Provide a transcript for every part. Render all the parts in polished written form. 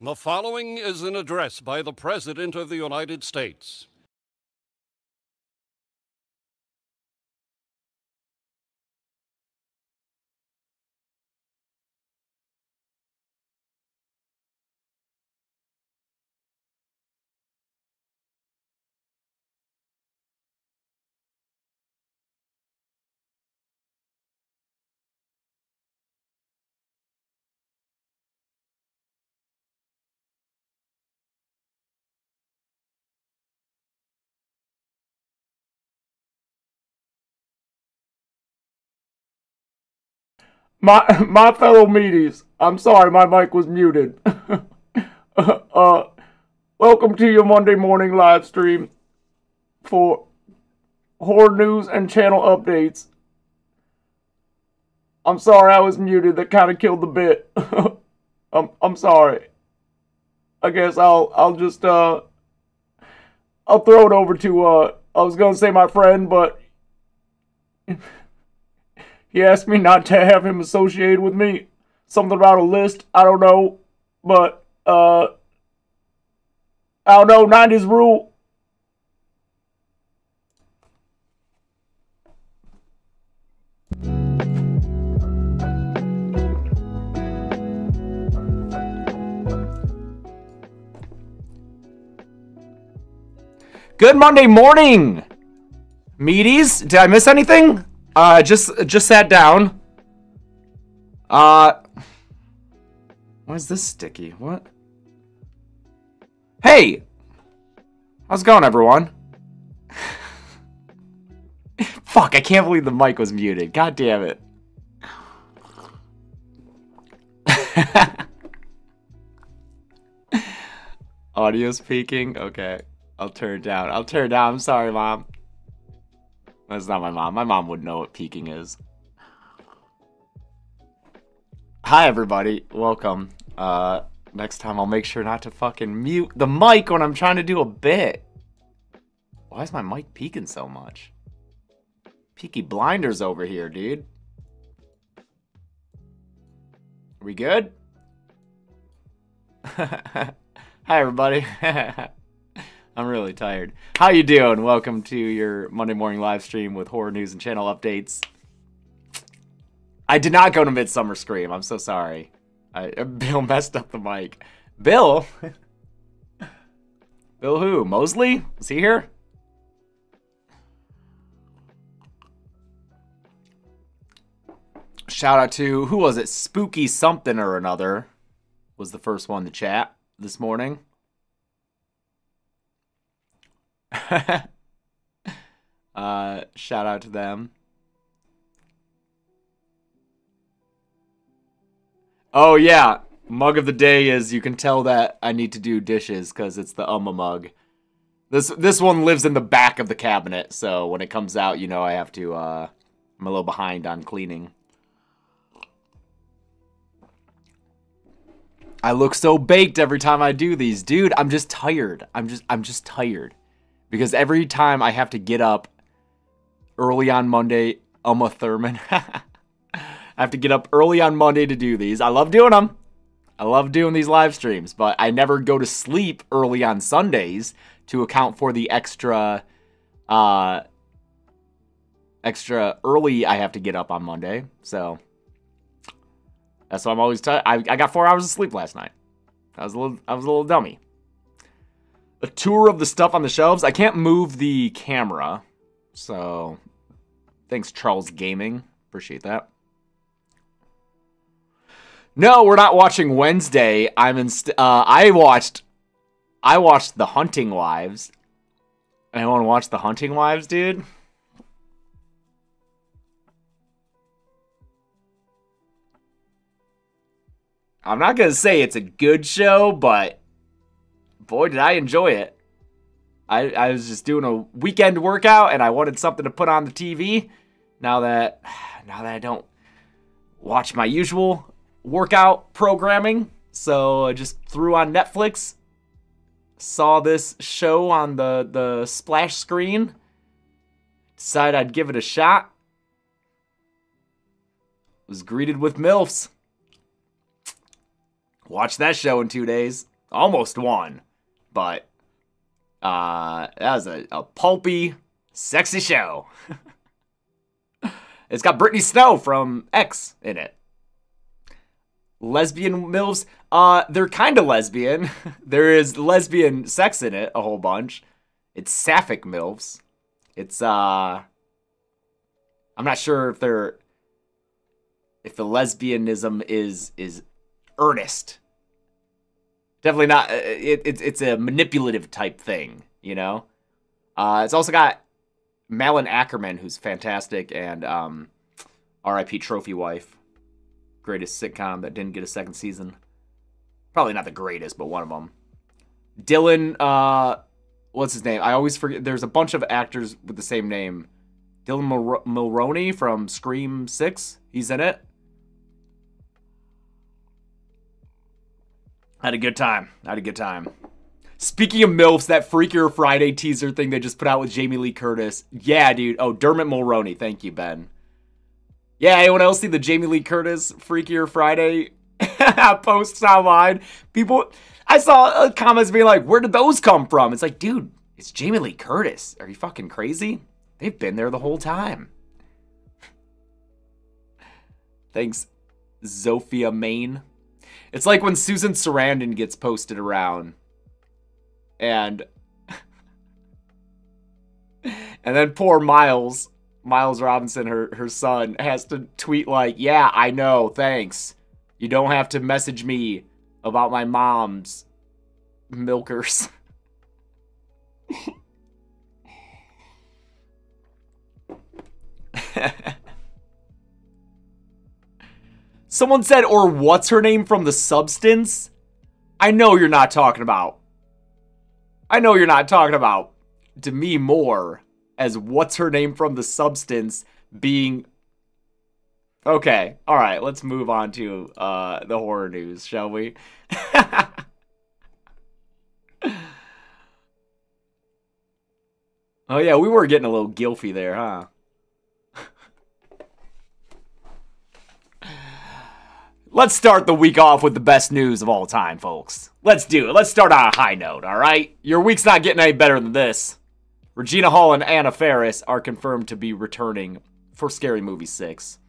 The following is an address by the President of the United States. My fellow meaties, I'm sorry my mic was muted. Welcome to your Monday morning live stream for horror news and channel updates. I'm sorry I was muted. That kind of killed the bit. I'm sorry. I guess I'll just I'll throw it over to I was gonna say my friend, but he asked me not to have him associated with me. Something about a list, I don't know. But, I don't know, 90s rule. Good Monday morning, meaties. Did I miss anything? Just sat down. Why is this sticky? What? Hey! How's it going, everyone? Fuck, I can't believe the mic was muted. God damn it. Audio's peaking? Okay. I'll turn it down. I'm sorry, Mom. That's not my mom. My mom would know what peaking is. Hi, everybody. Welcome. Next time I'll make sure not to fucking mute the mic when I'm trying to do a bit. Why is my mic peaking so much? Peaky Blinders over here, dude. Are we good? Hi, everybody. I'm really tired. How you doing? Welcome to your Monday morning live stream with horror news and channel updates. I did not go to Midsummer Scream. I'm so sorry. Bill messed up the mic. Bill? Bill who? Mosley? Is he here? Shout out to, who was it? Spooky something or another was the first one to chat this morning. Shout out to them. Oh yeah, mug of the day is, you can tell that I need to do dishes because it's the mug. This one lives in the back of the cabinet, so when it comes out, you know I have to I'm a little behind on cleaning. I look so baked every time I do these, dude. I'm just tired. I'm just tired. Because every time I have to get up early on Monday, Uma Thurman. I have to get up early on Monday to do these. I love doing them. I love doing these live streams, but I never go to sleep early on Sundays to account for the extra early I have to get up on Monday. So that's why I'm always tired. I got 4 hours of sleep last night. I was a little dummy. A tour of the stuff on the shelves. I can't move the camera, so thanks, Charles Gaming. Appreciate that. No, we're not watching Wednesday. I watched The Hunting Wives. Anyone watch The Hunting Wives, dude? I'm not gonna say it's a good show, but boy, did I enjoy it. I was just doing a weekend workout, and I wanted something to put on the TV. Now that I don't watch my usual workout programming, so I just threw on Netflix, saw this show on the splash screen, decided I'd give it a shot. Was greeted with MILFs. Watched that show in 2 days. Almost won. But that was a pulpy, sexy show. It's got Brittany Snow from X in it. Lesbian MILFs, they're kind of lesbian. There is lesbian sex in it, a whole bunch. It's sapphic MILFs. It's, I'm not sure if the lesbianism is earnest. Definitely not, it's a manipulative type thing, you know? It's also got Malin Ackerman, who's fantastic, and R.I.P. Trophy Wife. Greatest sitcom that didn't get a second season. Probably not the greatest, but one of them. Dylan, what's his name? I always forget. There's a bunch of actors with the same name. Dylan Mulroney from Scream 6. He's in it. Had a good time. Speaking of MILFs, that Freakier Friday teaser thing they just put out with Jamie Lee Curtis. Yeah, dude. Oh, Dermot Mulroney. Thank you, Ben. Yeah, anyone else see the Jamie Lee Curtis Freakier Friday posts online? I saw comments being like, where did those come from? It's like, dude, it's Jamie Lee Curtis. Are you fucking crazy? They've been there the whole time. Thanks, Zofia Main. It's like when Susan Sarandon gets posted around. And then poor Miles Robinson, her son, has to tweet like, yeah, I know, thanks. You don't have to message me about my mom's milkers. Someone said, or what's her name from The Substance? I know you're not talking about Demi Moore as what's her name from The Substance being... Okay, alright, let's move on to the horror news, shall we? Oh yeah, we were getting a little gilfy there, huh? Let's start the week off with the best news of all time, folks. Let's do it. Let's start on a high note, alright? Your week's not getting any better than this. Regina Hall and Anna Faris are confirmed to be returning for Scary Movie 6.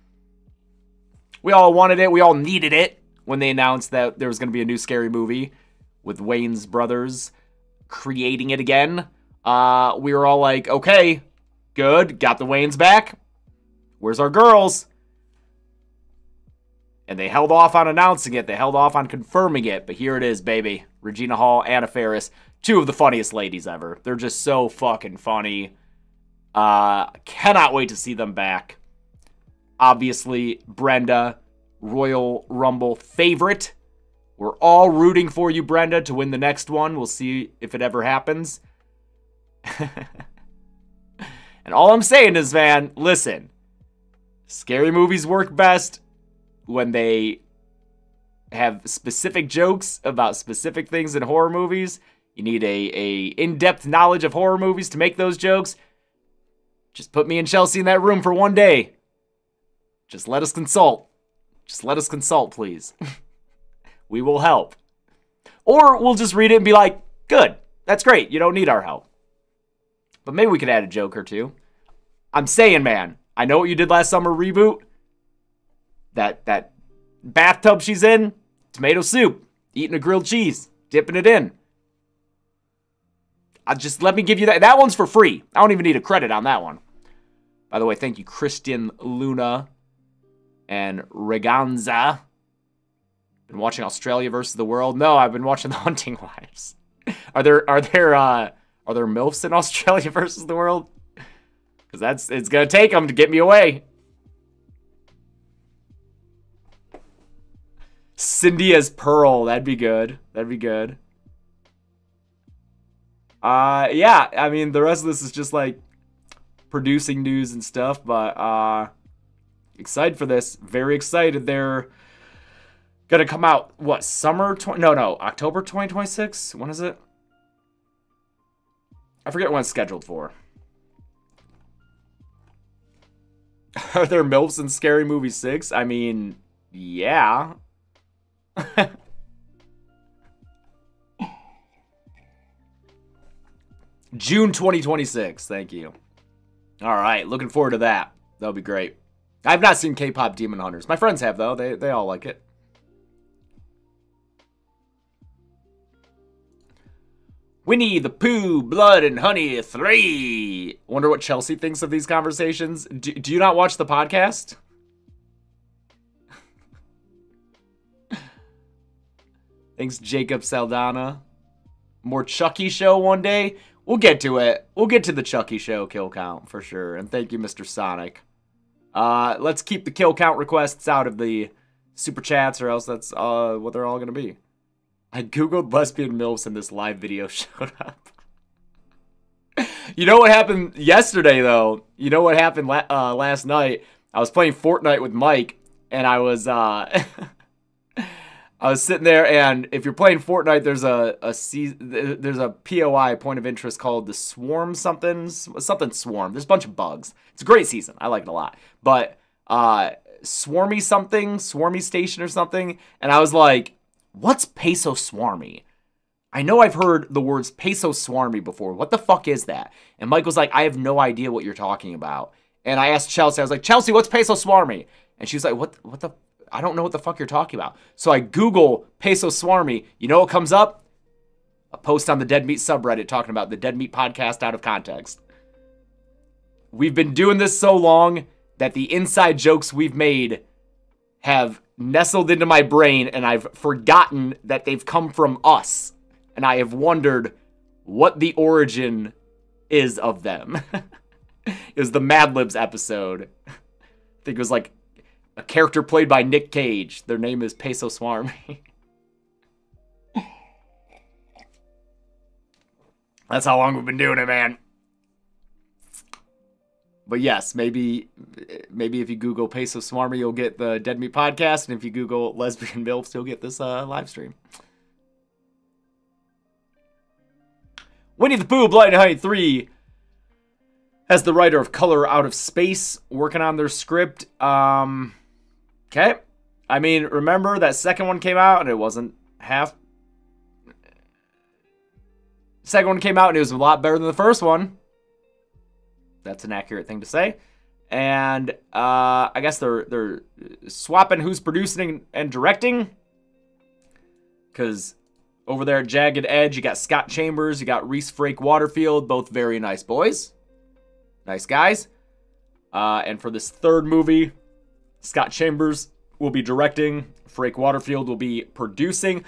We all wanted it. We all needed it when they announced that there was going to be a new Scary Movie with Wayans brothers creating it again. We were all like, okay, good. Got the Wayans back. Where's our girls? And they held off on announcing it. They held off on confirming it. But here it is, baby. Regina Hall, Anna Faris. Two of the funniest ladies ever. They're just so fucking funny. Cannot wait to see them back. Obviously, Brenda, Royal Rumble favorite. We're all rooting for you, Brenda, to win the next one. We'll see if it ever happens. And all I'm saying is, man, listen. Scary movies work best when they have specific jokes about specific things in horror movies. You need a in-depth knowledge of horror movies to make those jokes. Just put me and Chelsea in that room for one day. Just let us consult. Just let us consult, please. We will help. Or we'll just read it and be like, good, that's great. You don't need our help. But maybe we could add a joke or two. I'm saying, man, I know what you did last summer reboot. That bathtub she's in, tomato soup, eating a grilled cheese, dipping it in. Just let me give you that. That one's for free. I don't even need a credit on that one. By the way, thank you, Christian Luna and Reganza. Been watching Australia versus the World? No, I've been watching The Hunting Wives. Are there MILFs in Australia versus the World? Because it's gonna take them to get me away. Cindy as Pearl, that'd be good. That'd be good. Yeah, I mean, the rest of this is just like producing news and stuff, but excited for this. Very excited. They're gonna come out, what, October 2026? When is it? I forget when it's scheduled for. Are there MILFs in Scary Movie 6? I mean, yeah. June 2026. Thank you. All right, looking forward to that. That'll be great. I've not seen K-pop Demon Hunters. My friends have, though. They all like it. Winnie the Pooh, Blood and Honey 3. Wonder what Chelsea thinks of these conversations. Do you not watch the podcast? Thanks, Jacob Saldana. More Chucky show one day. We'll get to it. We'll get to the Chucky show kill count for sure. And thank you, Mr. Sonic. Let's keep the kill count requests out of the super chats, or else that's what they're all gonna be. I googled lesbian MILFs and this live video showed up. You know what happened yesterday, though? You know what happened last night? I was playing Fortnite with Mike, and I was I was sitting there, and if you're playing Fortnite, there's a POI, point of interest, called the Swarm something Swarm. There's a bunch of bugs. It's a great season. I like it a lot. But Swarmy Station or something, and I was like, what's Peso Swarmy? I know I've heard the words Peso Swarmy before. What the fuck is that? And Mike was like, I have no idea what you're talking about. And I asked Chelsea, I was like, Chelsea, what's Peso Swarmy? And she was like, what the, I don't know what the fuck you're talking about. So I Google Peso Swarmy. You know what comes up? A post on the Dead Meat subreddit talking about the Dead Meat podcast out of context. We've been doing this so long that the inside jokes we've made have nestled into my brain, and I've forgotten that they've come from us. And I have wondered what the origin is of them. It was the Mad Libs episode. I think it was like a character played by Nick Cage. Their name is Peso Swarmy. That's how long we've been doing it, man. But yes, maybe if you Google Peso Swarmy, you'll get the Dead Meat podcast, and if you Google lesbian MILFs, you'll get this live stream. Winnie the Pooh, Blood and Honey 3 has the writer of Color Out of Space working on their script. Okay. I mean, remember that second one came out and it wasn't half. Second one came out and it was a lot better than the first one. That's an accurate thing to say. And I guess they're swapping who's producing and directing. Because over there at Jagged Edge, you got Scott Chambers, you got Reese Frake Waterfield, both very nice boys. Nice guys. And for this third movie, Scott Chambers will be directing. Frake Waterfield will be producing.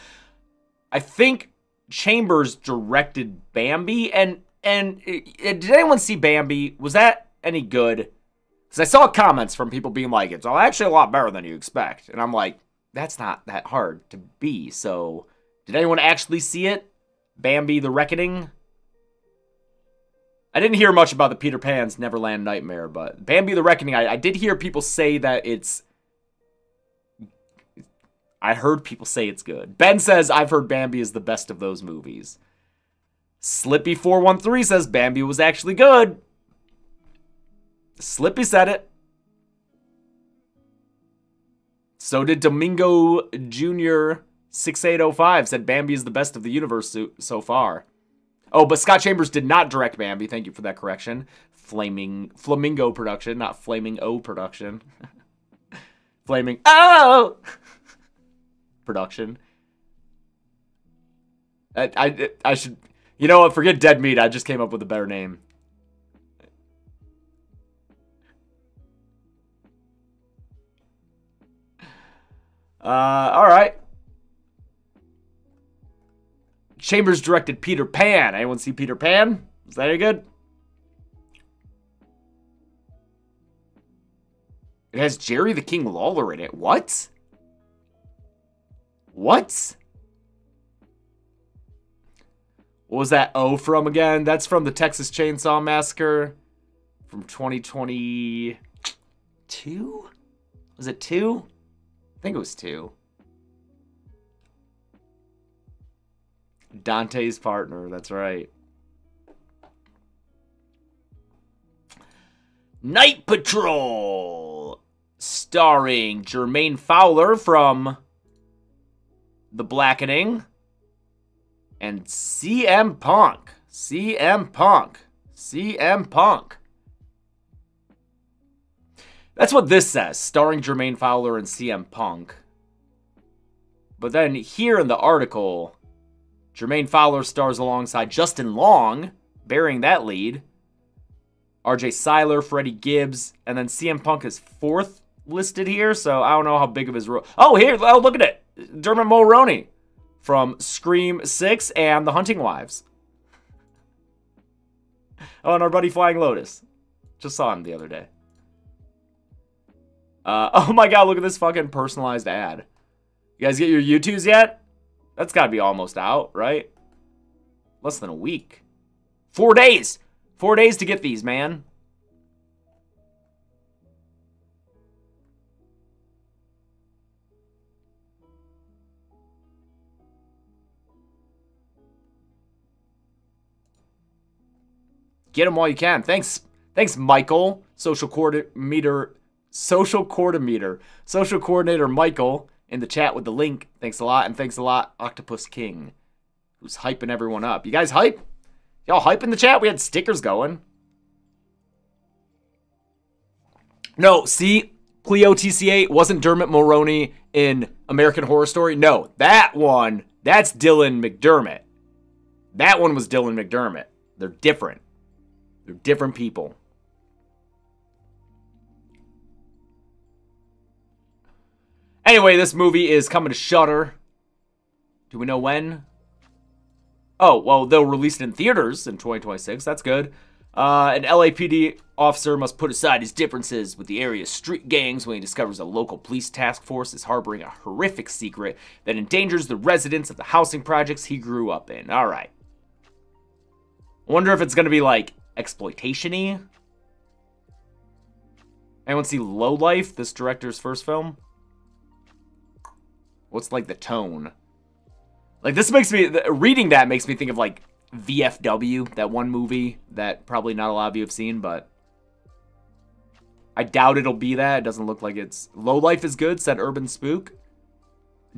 I think Chambers directed Bambi. And did anyone see Bambi? Was that any good? Because I saw comments from people being like, it's actually a lot better than you expect. And I'm like, that's not that hard to be. So, did anyone actually see it? Bambi the Reckoning? I didn't hear much about the Peter Pan's Neverland Nightmare, but Bambi the Reckoning, I did hear people say that it's... I heard people say it's good. Ben says, I've heard Bambi is the best of those movies. Slippy413 says Bambi was actually good. Slippy said it. So did Domingo Jr. 6805 said Bambi is the best of the universe so far. Oh, but Scott Chambers did not direct Bambi. Thank you for that correction. Flamingo production, not Flaming O production. Flaming O production. I should... You know what? Forget Dead Meat. I just came up with a better name. All right. Chambers directed Peter Pan. Anyone see Peter Pan? Is that any good? It has Jerry the King Lawler in it. What? What? What was that O from again? That's from the Texas Chainsaw Massacre from 2022? Was it 2? I think it was 2. Dante's partner, that's right. Night Patrol, starring Jermaine Fowler from The Blackening and CM Punk. CM Punk. CM Punk. That's what this says, starring Jermaine Fowler and CM Punk. But then here in the article, Jermaine Fowler stars alongside Justin Long, bearing that lead. RJ Seiler, Freddie Gibbs, and then CM Punk is fourth listed here, so I don't know how big of his role. Oh, here, oh, look at it. Dermot Mulroney from Scream 6 and The Hunting Wives. Oh, and our buddy Flying Lotus. Just saw him the other day. Oh my god, look at this fucking personalized ad. You guys get your U2s yet? That's gotta be almost out, right? Less than a week. 4 days! 4 days to get these, man. Get them while you can. Thanks, Michael. Social coordinator Michael in the chat with the link. Thanks a lot, and thanks a lot, Octopus King, who's hyping everyone up. You guys hype? Y'all hype in the chat? We had stickers going. No, see, Cleo TC8 wasn't Dermot Mulroney in American Horror Story. No, that one, that's Dylan McDermott. That one was Dylan McDermott. They're different. They're different people. Anyway, this movie is coming to Shudder. Do we know when? Oh, well, they'll release it in theaters in 2026. That's good. An LAPD officer must put aside his differences with the area's street gangs when he discovers a local police task force is harboring a horrific secret that endangers the residents of the housing projects he grew up in. All right. I wonder if it's going to be, like, exploitation-y. Anyone see Lowlife, this director's first film? What's, like, the tone? Like, this makes me... Reading that makes me think of, like, VFW, that one movie that probably not a lot of you have seen, but... I doubt it'll be that. It doesn't look like it's... Lowlife is good, said Urban Spook.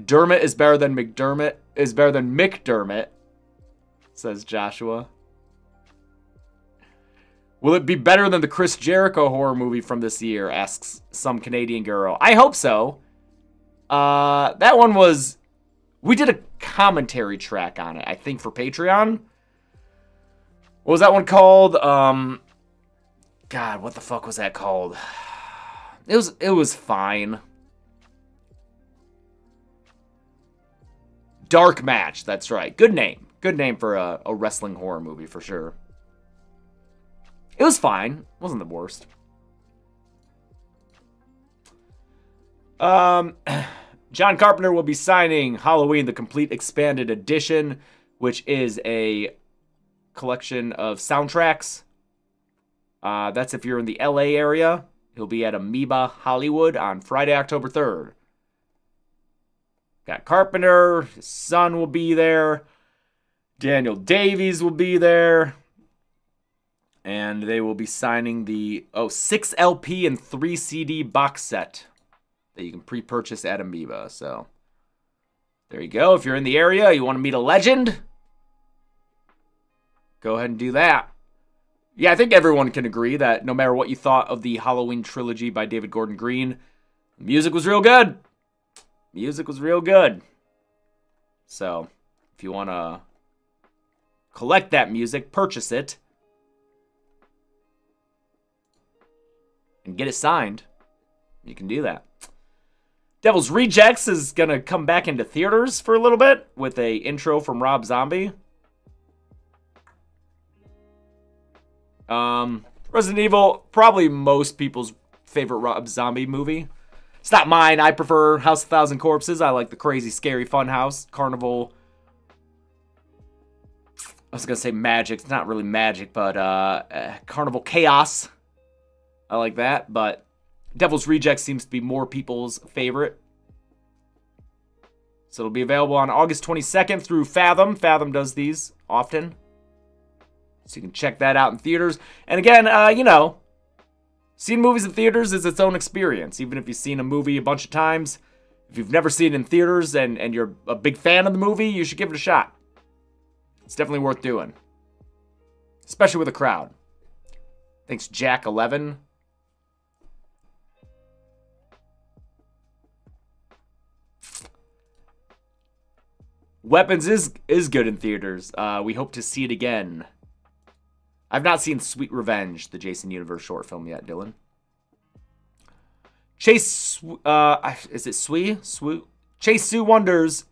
Dermot is better than McDermott. Is better than McDermott, says Joshua. Will it be better than the Chris Jericho horror movie from this year, asks some Canadian girl. I hope so. That one was... We did a commentary track on it, I think, for Patreon. What was that one called? God, what the fuck was that called? It was fine. Dark Match, that's right. Good name. Good name for a wrestling horror movie, for sure. It was fine. It wasn't the worst. John Carpenter will be signing Halloween, the Complete Expanded Edition, which is a collection of soundtracks. That's if you're in the LA area. He'll be at Amoeba Hollywood on Friday, October 3rd. Got Carpenter. His son will be there. Daniel Davies will be there. And they will be signing the 6 LP and 3 CD box set that you can pre-purchase at Amoeba. So there you go. If you're in the area, you want to meet a legend, go ahead and do that. Yeah, I think everyone can agree that no matter what you thought of the Halloween trilogy by David Gordon Green, the music was real good. Music was real good. So if you want to collect that music, purchase it, and get it signed, you can do that. Devil's Rejects is going to come back into theaters for a little bit with a intro from Rob Zombie. Resident Evil, probably most people's favorite Rob Zombie movie. It's not mine. I prefer House of 1,000 Corpses. I like the crazy, scary Funhouse. Carnival. I was going to say magic. It's not really magic, but Carnival Chaos. I like that, but Devil's Rejects seems to be more people's favorite. So it'll be available on August 22nd through Fathom. Fathom does these often. So you can check that out in theaters. And again, you know, seeing movies in theaters is its own experience. Even if you've seen a movie a bunch of times, if you've never seen it in theaters and you're a big fan of the movie, you should give it a shot. It's definitely worth doing. especially with a crowd. Thanks, Jack11. Weapons is good in theaters. We hope to see it again. I've not seen Sweet Revenge, the Jason Universe short film yet, Dylan. Chase, is it Swee? Chase Sue Wonders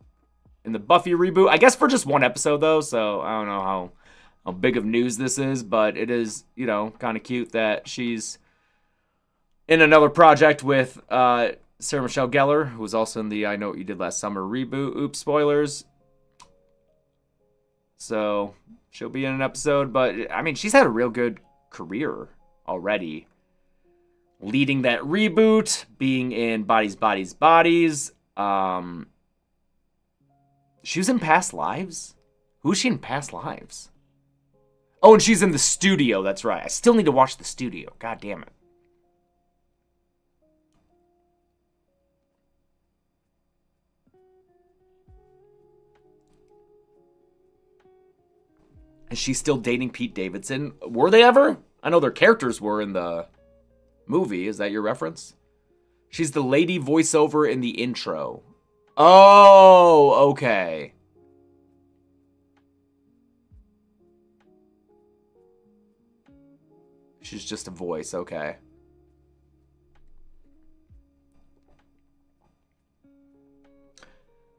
in the Buffy reboot. I guess for just one episode, though, so I don't know how big of news this is, but it is, you know, kind of cute that she's in another project with Sarah Michelle Gellar, who was also in the I Know What You Did Last Summer reboot. Oops, spoilers. So she'll be in an episode, but I mean, she's had a real good career already. Leading that reboot, being in Bodies, Bodies, Bodies. She was in Past Lives? Who is she in Past Lives? Oh, and she's in The Studio, that's right. I still need to watch The Studio. God damn it. Is she still dating Pete Davidson? Were they ever? I know their characters were in the movie. Is that your reference? She's the lady voiceover in the intro. Oh, okay. She's just a voice, okay.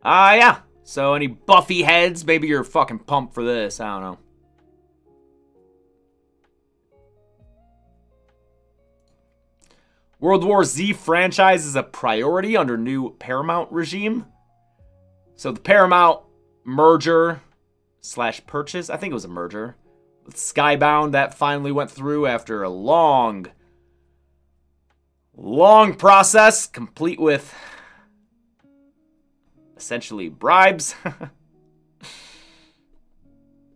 Yeah. So any Buffy heads, maybe you're fucking pumped for this. I don't know. World War Z franchise is a priority under new Paramount regime. So the Paramount merger / purchase, I think it was a merger, with Skybound, that finally went through after a long process, complete with essentially bribes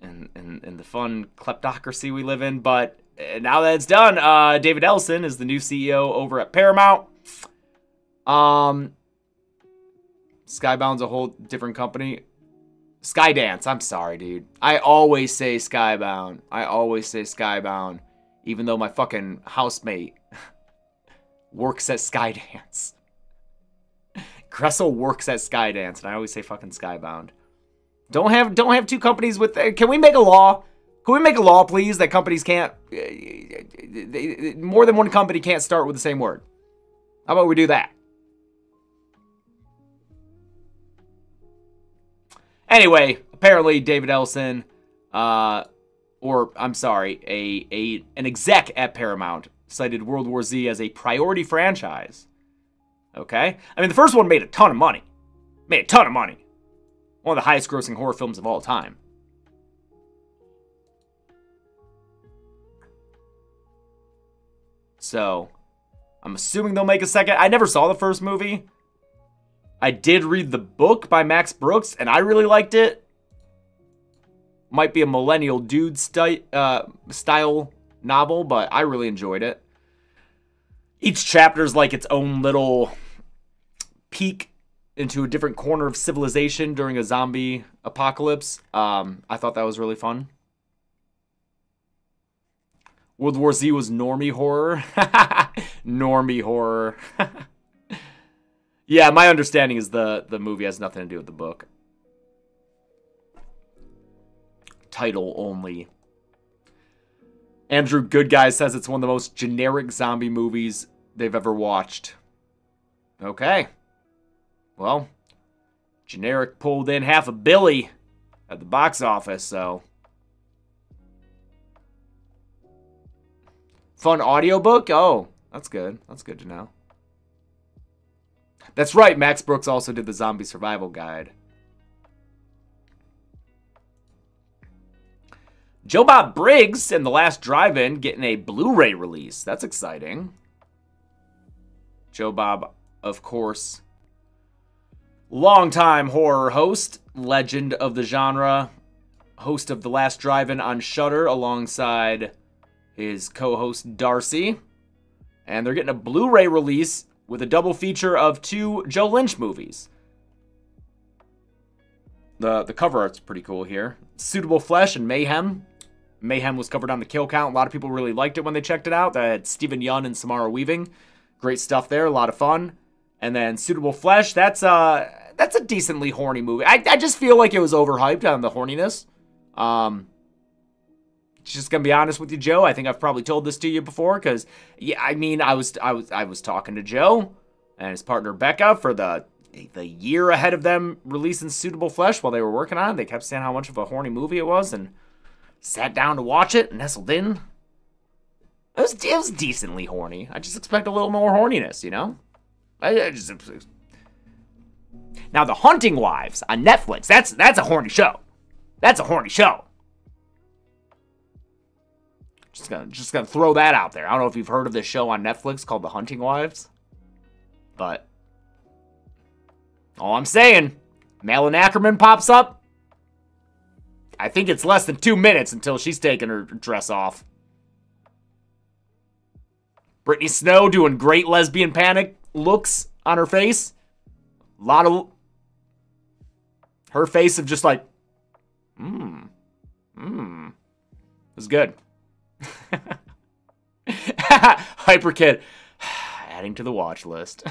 and the fun kleptocracy we live in. But now that it's done, David Ellison is the new CEO over at Paramount. Skybound's a whole different company. Skydance, I'm sorry, dude. I always say Skybound. Even though my fucking housemate works at Skydance. Gressel works at Skydance, and I always say fucking Skybound. Don't have two companies with... Can we make a law? Can we make a law, please, that companies can't... more than one company can't start with the same word? How about we do that? Anyway, apparently David Ellison, or I'm sorry, an exec at Paramount cited World War Z as a priority franchise. Okay? I mean, the first one made a ton of money. One of the highest grossing horror films of all time. So, I'm assuming they'll make a second. I never saw the first movie. I did read the book by Max Brooks, and I really liked it. Might be a millennial dude style novel, but I really enjoyed it. Each chapter's like its own little peek into a different corner of civilization during a zombie apocalypse. I thought that was really fun. World War Z was normie horror. Normie horror. Yeah, my understanding is the movie has nothing to do with the book. Title only. Andrew Goodguy says it's one of the most generic zombie movies they've ever watched. Okay. Well, generic pulled in $500 million at the box office, so... Fun audiobook? Oh, that's good. That's good to know. That's right, Max Brooks also did the Zombie Survival Guide. Joe Bob Briggs and The Last Drive-In getting a Blu-ray release. That's exciting. Joe Bob, of course, longtime horror host, legend of the genre, host of The Last Drive-In on Shudder alongside his co-host Darcy. And they're getting a Blu-ray release with a double feature of 2 Joe Lynch movies. The cover art's pretty cool here. Suitable Flesh and Mayhem. Mayhem was covered on the Kill Count. A lot of people really liked it when they checked it out. That had Stephen Yun and Samara Weaving. Great stuff there. A lot of fun. And then Suitable Flesh. That's a decently horny movie. I just feel like it was overhyped on the horniness. Just gonna be honest with you, Joe. I think I've probably told this to you before, because yeah, I mean, I was talking to Joe and his partner Becca for the year ahead of them releasing Suitable Flesh while they were working on it. They kept saying how much of a horny movie it was, and sat down to watch it, nestled in. It was decently horny. I just expect a little more horniness, you know? Now, The Hunting Wives on Netflix, that's a horny show. That's a horny show. Just gonna throw that out there. I don't know if you've heard of this show on Netflix called The Hunting Wives, but all I'm saying, Malin Ackerman pops up. I think it's less than 2 minutes until she's taking her dress off. Brittany Snow doing great lesbian panic looks on her face. A lot of her face of just like, It was good. Hyper Kid, adding to the watch list.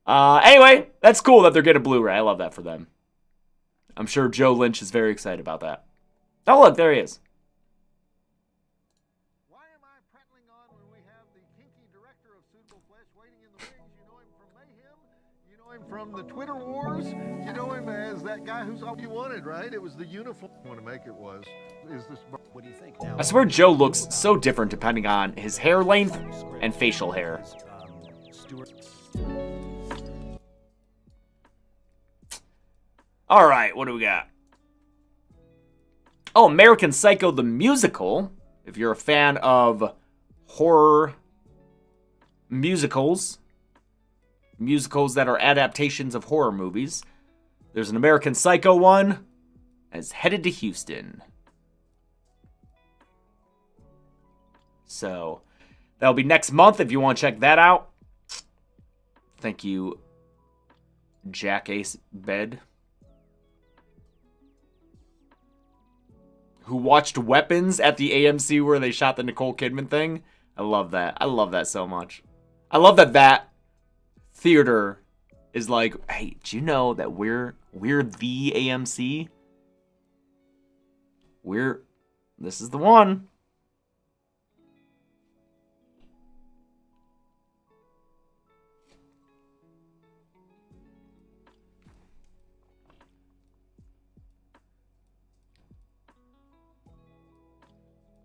Anyway, that's cool that they're getting a Blu-ray. I love that for them. I'm sure Joe Lynch is very excited about that. Oh, look, there he is. Why am I prattling on when we have the kinky director of Suitable Flesh waiting in the wings? You know him from Mayhem. You know him from the Twitter Wars. You know him as that guy who's all you wanted, right? It was the uniform I want to make it was. Is this? What do you think now? I swear Joe looks so different depending on his hair length and facial hair. All right, what do we got? Oh, American Psycho the Musical. If you're a fan of horror musicals that are adaptations of horror movies, there's an American Psycho one as headed to Houston. So that'll be next month if you want to check that out. Thank you, Jackace Bed, who watched Weapons at the AMC where they shot the Nicole Kidman thing. I love that. I love that so much. I love that theater is like, hey, do you know that we're the AMC? This is the one.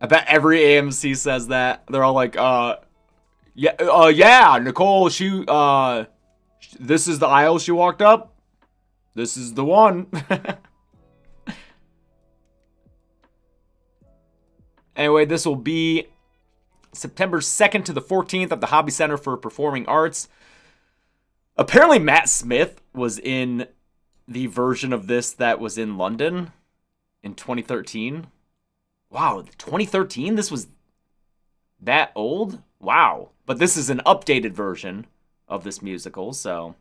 I bet every AMC says that. They're all like, yeah, Nicole, this is the aisle she walked up. This is the one. Anyway, this will be September 2nd to the 14th at the Hobby Center for Performing Arts. Apparently Matt Smith was in the version of this that was in London in 2013. Wow, 2013? This was that old? Wow. But this is an updated version of this musical, so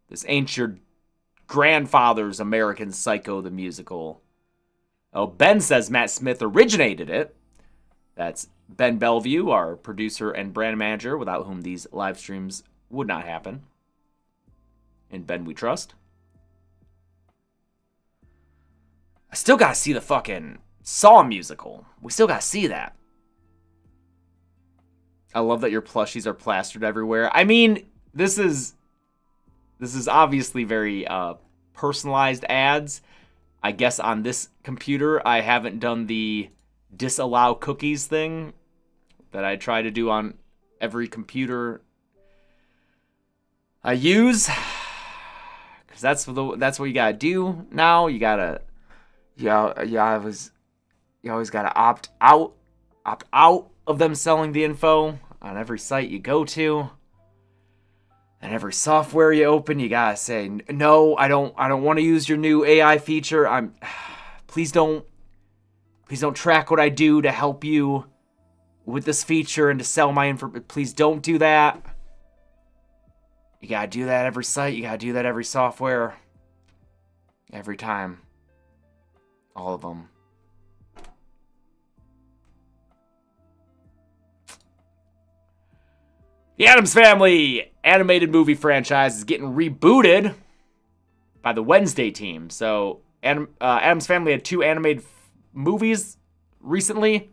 this ain't your grandfather's American Psycho the Musical. Oh, Ben says Matt Smith originated it. That's Ben Bellevue, our producer and brand manager, without whom these live streams would not happen. In Ben we trust. I still gotta see the fucking Saw musical. We still gotta see that. I love that your plushies are plastered everywhere. I mean, this is obviously very personalized ads. I guess on this computer, I haven't done the disallow cookies thing that I try to do on every computer I use. Because that's what you gotta do now. You gotta, you always gotta opt out of them selling the info on every site you go to. And every software you open, you gotta say, no, I don't want to use your new AI feature. Please don't track what I do to help you with this feature and to sell my info. Please don't do that. You gotta do that every site. You gotta do that every software. Every time. All of them. The Addams Family animated movie franchise is getting rebooted by the Wednesday team. So, Addams Family had 2 animated movies recently.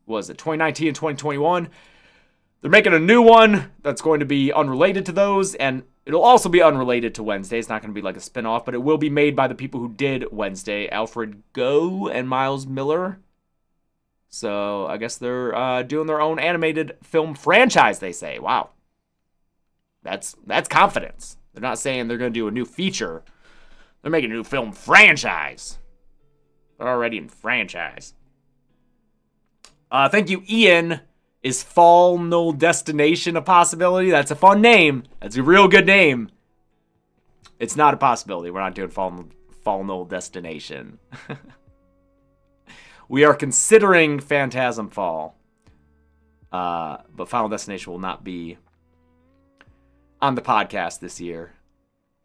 Was it 2019 and 2021? They're making a new one that's going to be unrelated to those, and it'll also be unrelated to Wednesday. It's not going to be like a spin-off, but it will be made by the people who did Wednesday, Alfred Goh and Miles Miller. So I guess they're doing their own animated film franchise, they say. Wow. That's confidence. They're not saying they're going to do a new feature. They're making a new film franchise. They're already in franchise. Thank you, Ian. Is Final Destination a possibility? That's a fun name. That's a real good name. It's not a possibility. We're not doing Final Destination. We are considering Phantasm Fall. But Final Destination will not be on the podcast this year.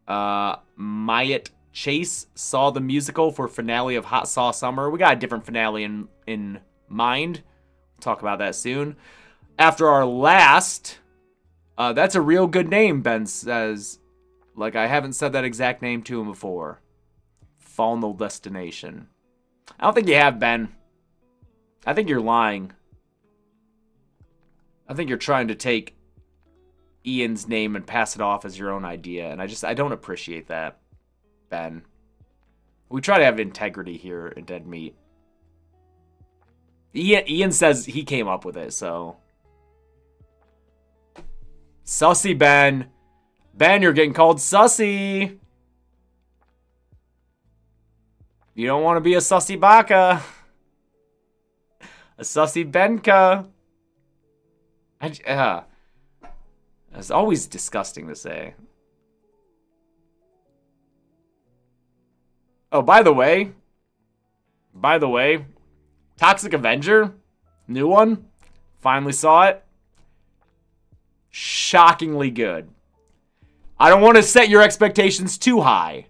Myatt Chase saw the musical for finale of Hot Sauce Summer. We got a different finale in mind. We'll talk about that soon. After our last... that's a real good name, Ben says. Like, I haven't said that exact name to him before. Final Destination. I don't think you have, Ben. I think you're lying. I think you're trying to take Ian's name and pass it off as your own idea. And I don't appreciate that, Ben. We try to have integrity here at Dead Meat. Ian says he came up with it, so... Sussy, Ben. Ben, you're getting called sussy. You don't want to be a sussy baka. A sussy Benka. It's always disgusting to say. Oh, by the way, Toxic Avenger, new one, finally saw it. Shockingly good. I don't want to set your expectations too high.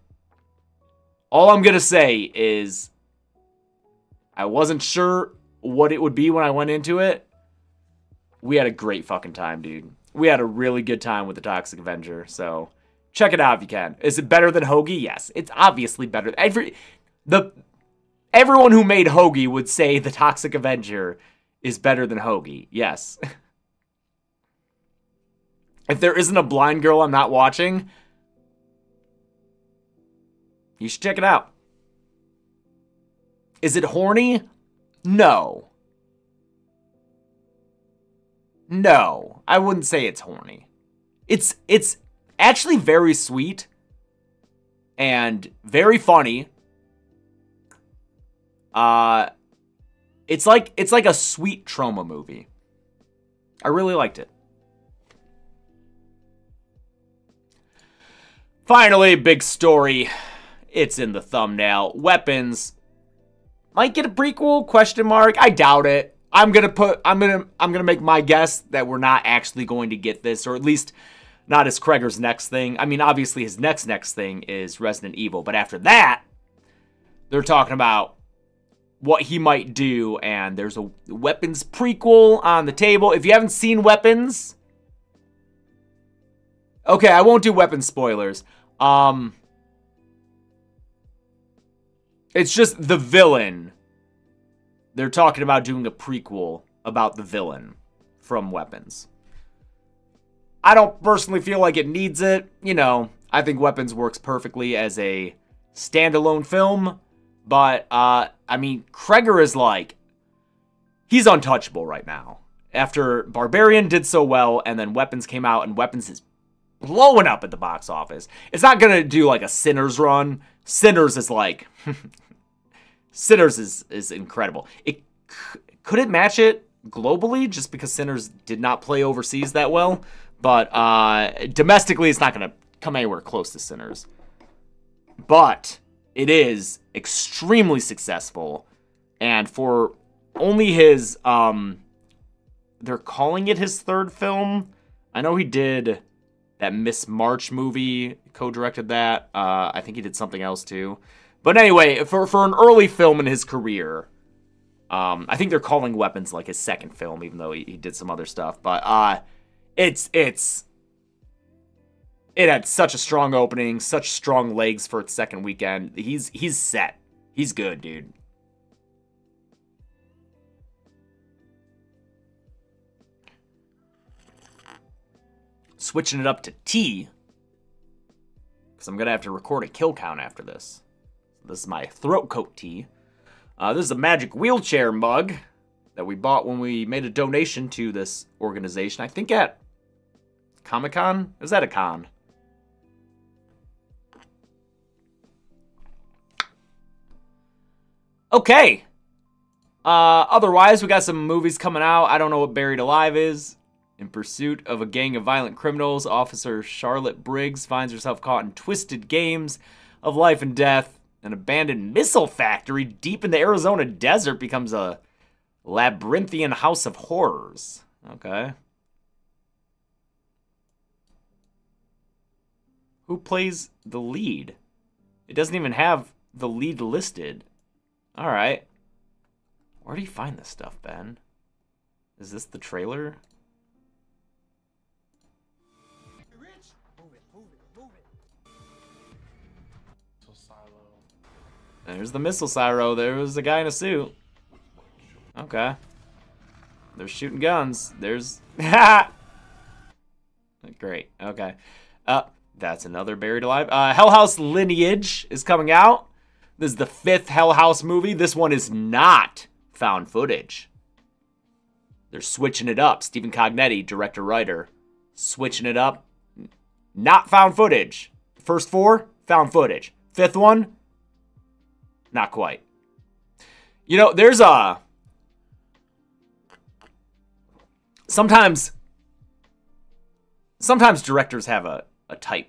All I'm going to say is I wasn't sure what it would be when I went into it. We had a great fucking time, dude. We had a really good time with the Toxic Avenger, so check it out if you can. Is it better than Hoagie? Yes, it's obviously better. Everyone who made Hoagie would say the Toxic Avenger is better than Hoagie. Yes. If there isn't a blind girl I'm not watching, you should check it out. Is it horny? No. No, I wouldn't say it's horny. It's actually very sweet and very funny. It's like a sweet trauma movie. I really liked it. Finally, big story. It's in the thumbnail. Weapons might get a prequel? Question mark. I doubt it. I'm gonna make my guess that we're not actually going to get this, or at least not as Kreger's next thing. I mean, obviously his next thing is Resident Evil, but after that, they're talking about what he might do, and there's a Weapons prequel on the table. If you haven't seen Weapons, okay, I won't do Weapons spoilers. It's just the villain. They're talking about doing a prequel about the villain from Weapons. I don't personally feel like it needs it. You know, I think Weapons works perfectly as a standalone film. But, I mean, Kreger is like, he's untouchable right now. After Barbarian did so well, and then Weapons came out, and Weapons is blowing up at the box office. It's not going to do like a Sinners run. Sinners is like... Sinners is incredible. Could it match it globally just because Sinners did not play overseas that well? But domestically, it's not going to come anywhere close to Sinners. But it is extremely successful. And for only his... they're calling it his third film. I know he did that Miss March movie, co-directed that. I think he did something else too. But anyway, for an early film in his career, I think they're calling Weapons like his second film, even though he did some other stuff. But it had such a strong opening, such strong legs for its second weekend. He's set. He's good, dude. Switching it up to tea, because I'm going to have to record a kill count after this. This is my throat coat tea. This is a magic wheelchair mug that we bought when we made a donation to this organization. I think at Comic-Con? It was at a con. Okay. Otherwise, we got some movies coming out. I don't know what Buried Alive is. In pursuit of a gang of violent criminals, Officer Charlotte Briggs finds herself caught in twisted games of life and death. An abandoned missile factory deep in the Arizona desert becomes a labyrinthian house of horrors. Okay. Who plays the lead? It doesn't even have the lead listed. All right. Where do you find this stuff, Ben? Is this the trailer? There's the missile silo. There was a guy in a suit. Okay. They're shooting guns. There's... Great. Okay. That's another Buried Alive. Hell House Lineage is coming out. This is the 5th Hell House movie. This one is not found footage. They're switching it up. Stephen Cognetti, director-writer. Switching it up. Not found footage. First 4, found footage. 5th one, not quite. You know, there's a... Sometimes directors have a type.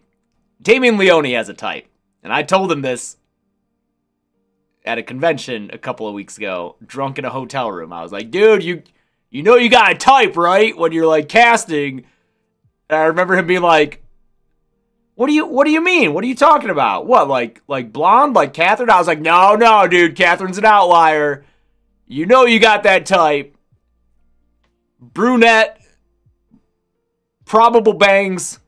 Damien Leone has a type. And I told him this at a convention a couple of weeks ago, drunk in a hotel room. I was like, dude, you know you got a type, right? When you're like casting. And I remember him being like, What do you mean? What are you talking about? What, like blonde, like Catherine? I was like, no, dude, Catherine's an outlier. You know you got that type. Brunette, probable bangs.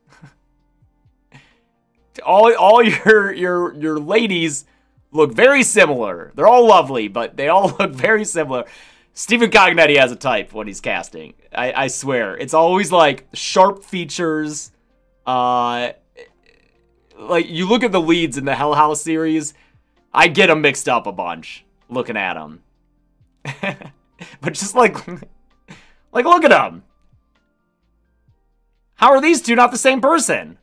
all your ladies look very similar. They're all lovely, but they all look very similar. Stephen Cognetti has a type when he's casting. I swear. It's always like sharp features. Like, you look at the leads in the Hell House series, I get them mixed up a bunch looking at them. But just like look at them. How are these two not the same person?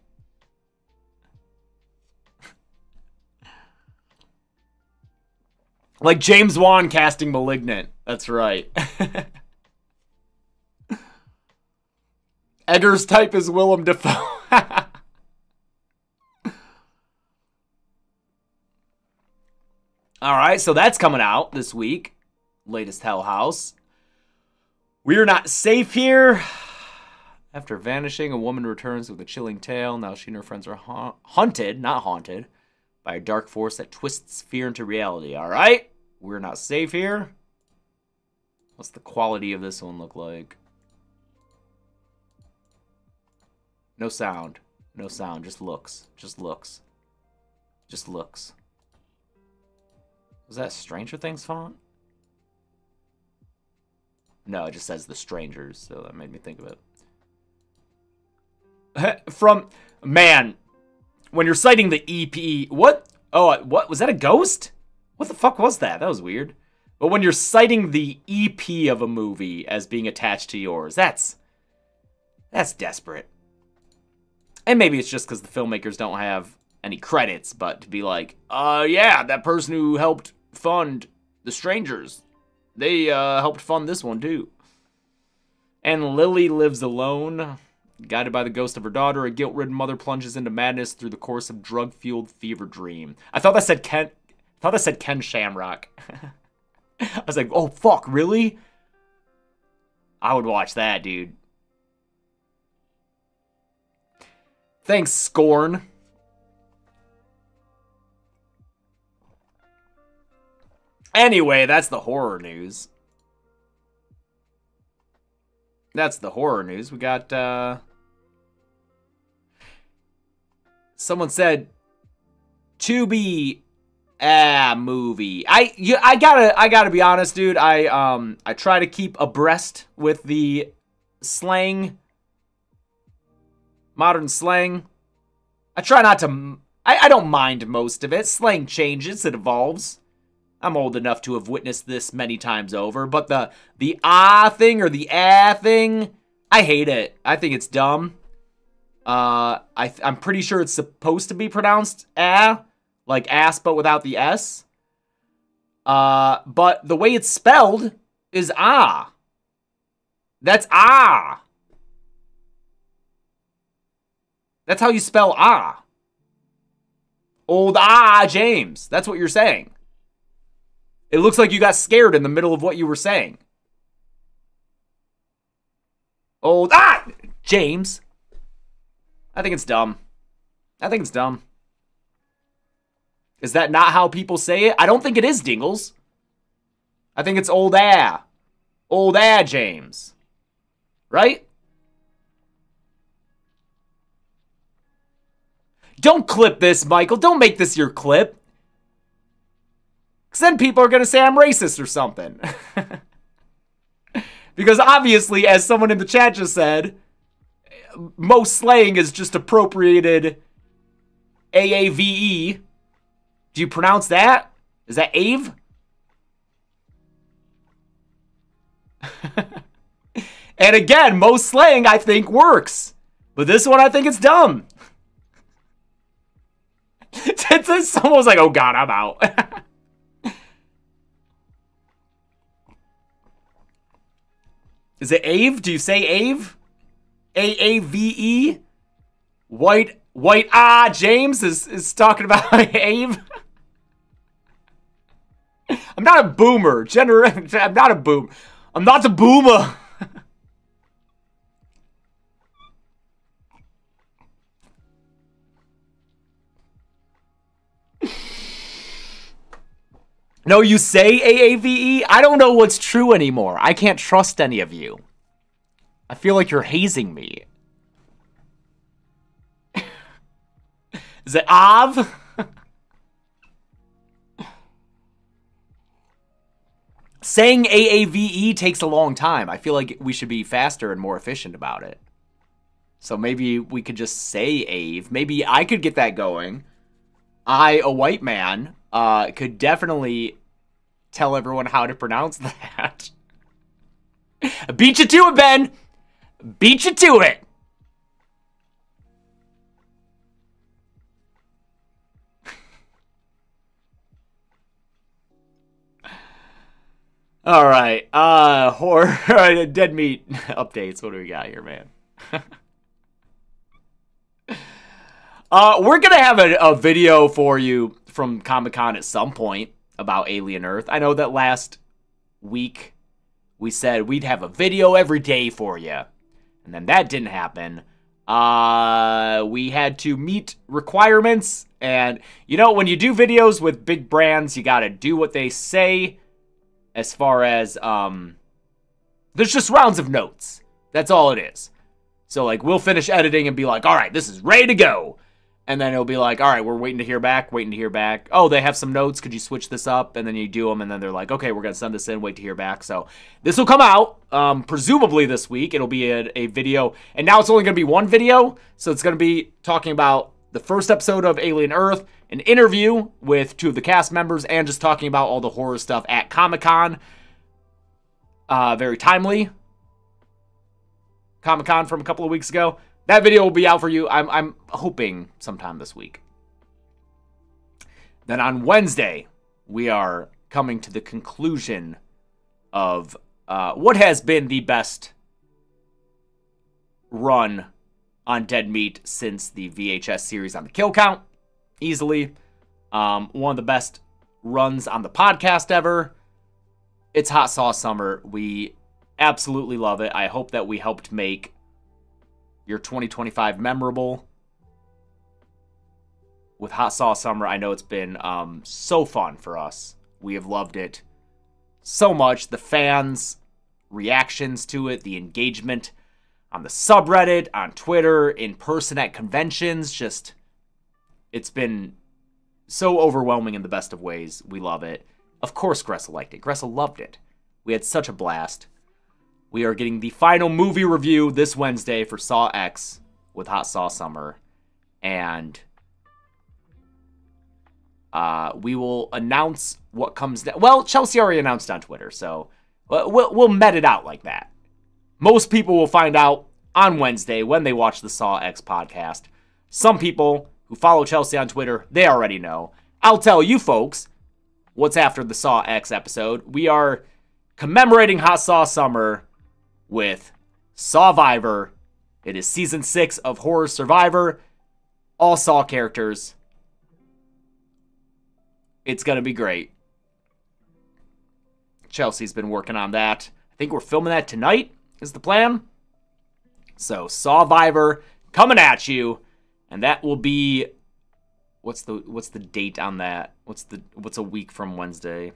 Like James Wan casting Malignant. That's right. Edgar's type is Willem Dafoe. Alright, so that's coming out this week. Latest Hell House. We are not safe here. After vanishing, a woman returns with a chilling tale. Now she and her friends are hunted, not haunted, by a dark force that twists fear into reality. Alright, we're not safe here. What's the quality of this one look like? No sound. No sound, just looks. Just looks. Just looks. Was that Stranger Things font? No, it just says The Strangers, so that made me think of it. Man, when you're citing the EP, what? Oh, what? Was that a ghost? What the fuck was that? That was weird. But when you're citing the EP of a movie as being attached to yours, that's desperate. And maybe it's just because the filmmakers don't have any credits, but to be like, yeah, that person who helped fund The Strangers, they helped fund this one too. And Lily lives alone. Guided by the ghost of her daughter, a guilt-ridden mother plunges into madness through the course of drug-fueled fever dream. I thought that said Ken Shamrock. I was like, oh fuck, really? I would watch that, dude. Thanks, Scorn. Anyway, that's the horror news. That's the horror news. We got, someone said, Tubi, movie. I gotta be honest, dude. I try to keep abreast with the slang, modern slang. I try not to, I don't mind most of it. Slang changes, it evolves. I'm old enough to have witnessed this many times over, but the thing or the thing, I hate it. I think it's dumb. I'm pretty sure it's supposed to be pronounced like ass but without the S. But the way it's spelled is ah. That's ah. That's how you spell ah. Old James. That's what you're saying. It looks like you got scared in the middle of what you were saying. Old James. I think it's dumb. I think it's dumb. Is that not how people say it? I don't think it is, Dingles. I think it's old Old James. Right? Don't clip this, Michael. Don't make this your clip. Because then people are going to say I'm racist or something. Because obviously, as someone in the chat just said, most slang is just appropriated AAVE. Do you pronounce that? Is that Ave? And again, most slang I think works. But this one I think it's dumb. Someone was like, oh god, I'm out. Is it Ave? Do you say Ave? AAVE? White James is talking about Ave. I'm not a boomer. I'm not a boom. I'm not a boomer. No, you say AAVE? I don't know what's true anymore. I can't trust any of you. I feel like you're hazing me. Is it Av? Saying AAVE takes a long time. I feel like we should be faster and more efficient about it. So maybe we could just say Ave. Maybe I could get that going. I, a white man, could definitely tell everyone how to pronounce that. Beat you to it, Ben! Beat you to it! Alright, horror, dead meat updates. What do we got here, man? We're gonna have a video for you from Comic-Con at some point about Alien Earth. I know that last week we said we'd have a video every day for you, and then that didn't happen. We had to meet requirements, and you know, when you do videos with big brands, you gotta do what they say as far as, there's just rounds of notes. That's all it is. So, like, we'll finish editing and be like, all right, this is ready to go. And then it'll be like, all right, we're waiting to hear back, waiting to hear back. Oh, they have some notes. Could you switch this up? And then you do them, and then they're like, okay, we're going to send this in, wait to hear back. So this will come out, presumably this week. It'll be a video. And now it's only going to be one video. So it's going to be talking about the first episode of Alien Earth, an interview with two of the cast members, and just talking about all the horror stuff at Comic-Con. Very timely. Comic-Con from a couple of weeks ago. That video will be out for you, I'm hoping, sometime this week. Then on Wednesday, we are coming to the conclusion of what has been the best run on Dead Meat since the VHS series on the Kill Count. Easily. One of the best runs on the podcast ever. It's Hot Sauce Summer. We absolutely love it. I hope that we helped make your 2025 memorable. with Hot Sauce Summer. I know it's been so fun for us. We have loved it so much. The fans' reactions to it, the engagement on the subreddit, on Twitter, in person at conventions, just, it's been so overwhelming in the best of ways. We love it. Of course Gressa liked it. Gressa loved it. We had such a blast. We are getting the final movie review this Wednesday for Saw X with Hot Sauce Summer. And we will announce what comes next. Well, Chelsea already announced on Twitter, so we'll met it out like that. Most people will find out on Wednesday when they watch the Saw X podcast. Some people who follow Chelsea on Twitter, they already know. I'll tell you folks what's after the Saw X episode. We are commemorating Hot Sauce Summer with Sawvivor. It is season 6 of Horror Survivor. All Saw characters. It's going to be great. Chelsea's been working on that. I think we're filming that tonight is the plan. So Sawvivor coming at you. And that will be, what's the date on that? What's a week from Wednesday?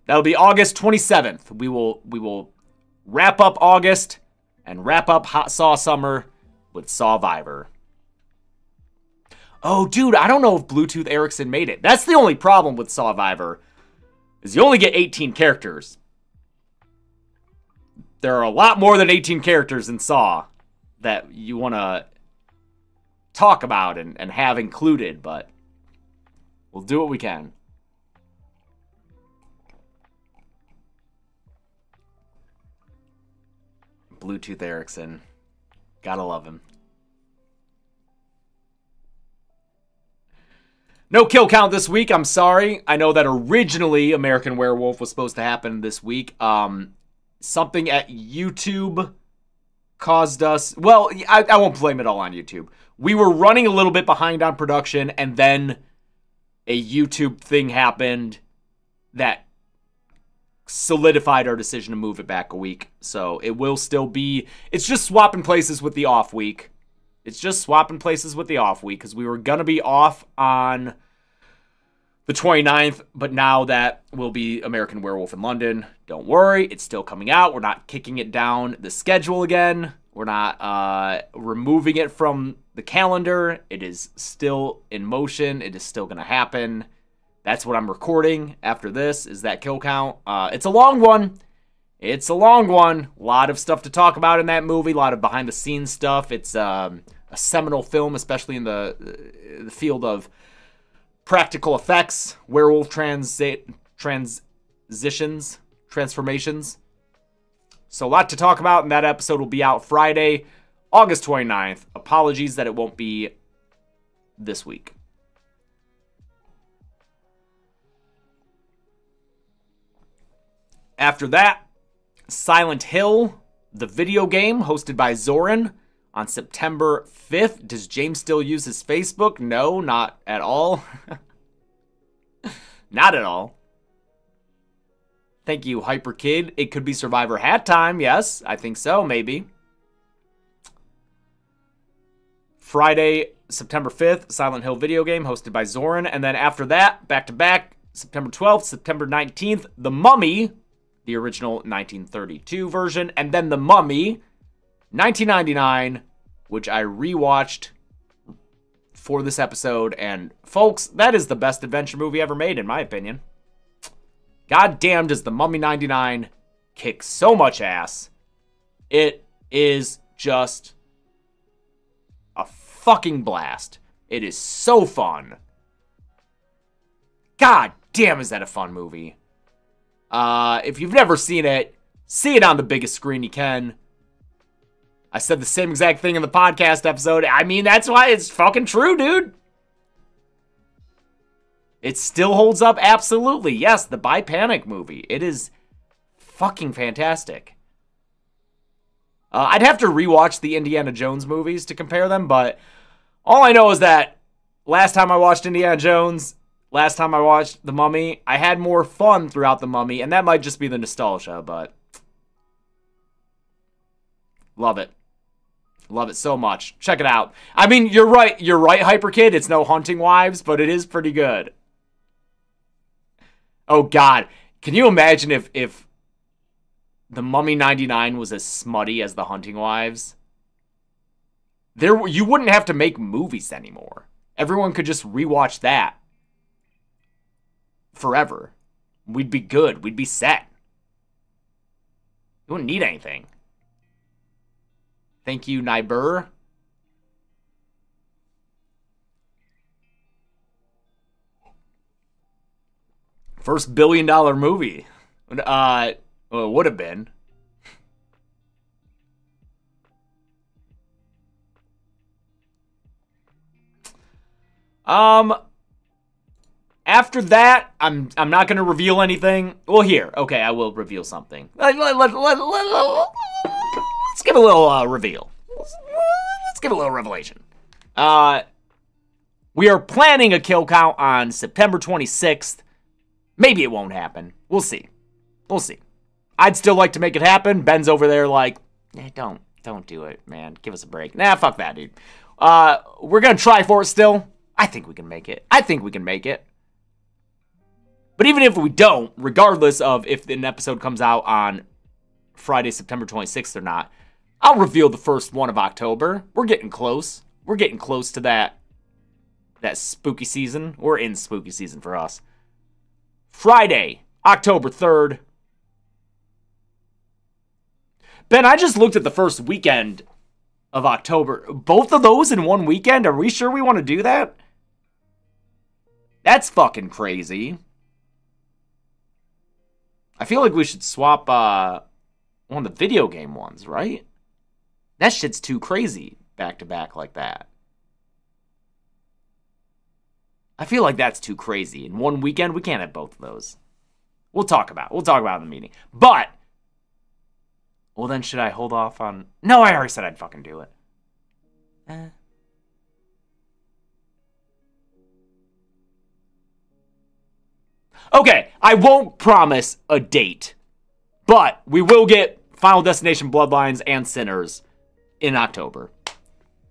That'll be August 27th. We will wrap up August and wrap up Hot Sauce Summer with Sawvivor. Oh, dude, I don't know if Bluetooth Ericsson made it. That's the only problem with Sawvivor, is you only get 18 characters. There are a lot more than 18 characters in Saw that you want to talk about and have included, but we'll do what we can. Bluetooth Ericsson. Gotta love him. No kill count this week. I'm sorry. I know that originally American Werewolf was supposed to happen this week. Something at YouTube caused us... Well, I won't blame it all on YouTube. We were running a little bit behind on production, and then a YouTube thing happened that solidified our decision to move it back a week. So it will still be... It's just swapping places with the off week. It's just swapping places with the off week, because we were going to be off on the 29th, but now that will be American Werewolf in London. Don't worry, it's still coming out. We're not kicking it down the schedule again. We're not removing it from the calendar. It is still in motion. It is still going to happen. That's what I'm recording after this, is that kill count. It's a long one. It's a long one. A lot of stuff to talk about in that movie. A lot of behind-the-scenes stuff. It's a seminal film, especially in the field of practical effects, werewolf transformations. So a lot to talk about, and that episode will be out Friday, August 29th. Apologies that it won't be this week. After that, Silent Hill, the video game, hosted by Zoran, on September 5th. Does James still use his Facebook? No, not at all. Not at all. Thank you, Hyper Kid. It could be Survivor Hat Time. Yes, I think so, maybe. Friday, September 5th, Silent Hill video game, hosted by Zoran. And then after that, back-to-back, September 12th, September 19th, The Mummy, the original 1932 version, and then The Mummy, 1999, which I rewatched for this episode. And folks, that is the best adventure movie ever made, in my opinion. God damn, does The Mummy 99 kick so much ass. It is just a fucking blast. It is so fun. God damn, is that a fun movie. If you've never seen it, see it on the biggest screen you can. I said the same exact thing in the podcast episode. I mean, that's why it's fucking true, dude. It still holds up, absolutely. Yes, the Buy Panic movie. It is fucking fantastic. I'd have to rewatch the Indiana Jones movies to compare them, but all I know is that last time I watched Indiana Jones, last time I watched The Mummy, I had more fun throughout The Mummy, and that might just be the nostalgia, but love it. Love it so much. Check it out. I mean, you're right. You're right, Hyper Kid. It's no Hunting Wives, but it is pretty good. Oh, God. Can you imagine if The Mummy 99 was as smutty as The Hunting Wives? You wouldn't have to make movies anymore. Everyone could just rewatch that forever. We'd be good. We'd be set. You wouldn't need anything. Thank you, Nibur. First $1 billion movie. Well, it would have been. After that, I'm not gonna reveal anything. Well, here, okay, I will reveal something. Let's give a little reveal. Let's give a little revelation. We are planning a kill count on September 26th. Maybe it won't happen. We'll see. We'll see. I'd still like to make it happen. Ben's over there like, don't do it, man. Give us a break. Nah, fuck that, dude. We're gonna try for it still. I think we can make it. I think we can make it. But even if we don't, regardless of if an episode comes out on Friday, September 26th or not, I'll reveal the first one of October. We're getting close. We're getting close to that spooky season. We're in spooky season for us. Friday, October 3rd. Ben, I just looked at the first weekend of October. Both of those in one weekend? Are we sure we want to do that? That's fucking crazy. I feel like we should swap one of the video game ones, right? That shit's too crazy back to back like that. I feel like that's too crazy. In one weekend, we can't have both of those. We'll talk about it in the meeting. But, well then should I hold off on... No, I already said I'd fucking do it. Okay, I won't promise a date. But we will get Final Destination Bloodlines and Sinners in October.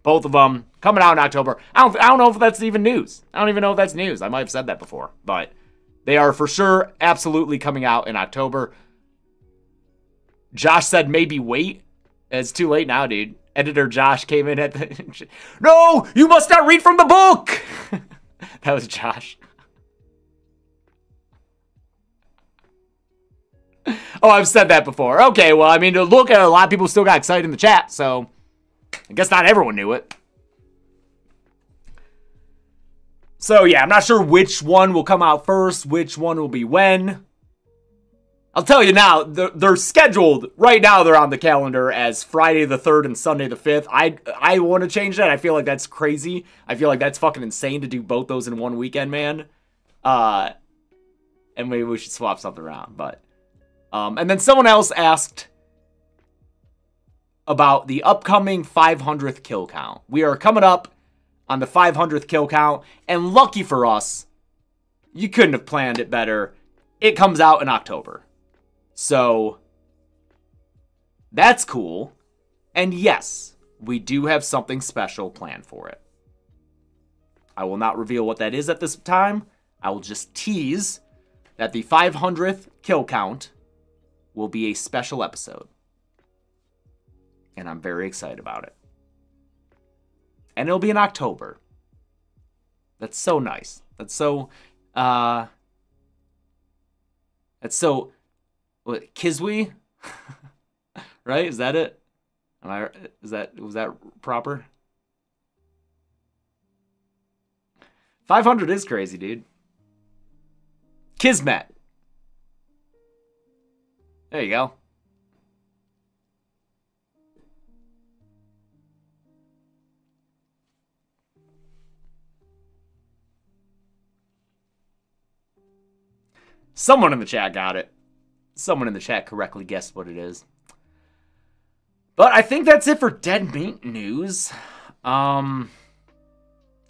Both of them coming out in October. I don't know if that's even news. I don't even know if that's news. I might have said that before. But they are for sure absolutely coming out in October. Josh said maybe wait. It's too late now, dude. Editor Josh came in at the... No! You must not read from the book! That was Josh. Oh, I've said that before. Okay, well, I mean, look, a lot of people still got excited in the chat, so I guess not everyone knew it. So, yeah, I'm not sure which one will come out first, which one will be when. I'll tell you now, they're scheduled, right now they're on the calendar as Friday the 3rd and Sunday the 5th. I want to change that. I feel like that's crazy. I feel like that's fucking insane to do both those in one weekend, man. And maybe we should swap something around, but... and then someone else asked about the upcoming 500th kill count. We are coming up on the 500th kill count, and lucky for us, you couldn't have planned it better. It comes out in October. So, that's cool. And yes, we do have something special planned for it. I will not reveal what that is at this time. I will just tease that the 500th kill count will be a special episode. And I'm very excited about it. And it'll be in October. That's so nice. That's so, what, Kiswi? Right? Is that it? Was that proper? 500 is crazy, dude. Kismet. There you go. Someone in the chat got it. Someone in the chat correctly guessed what it is. But I think that's it for Dead Meat news.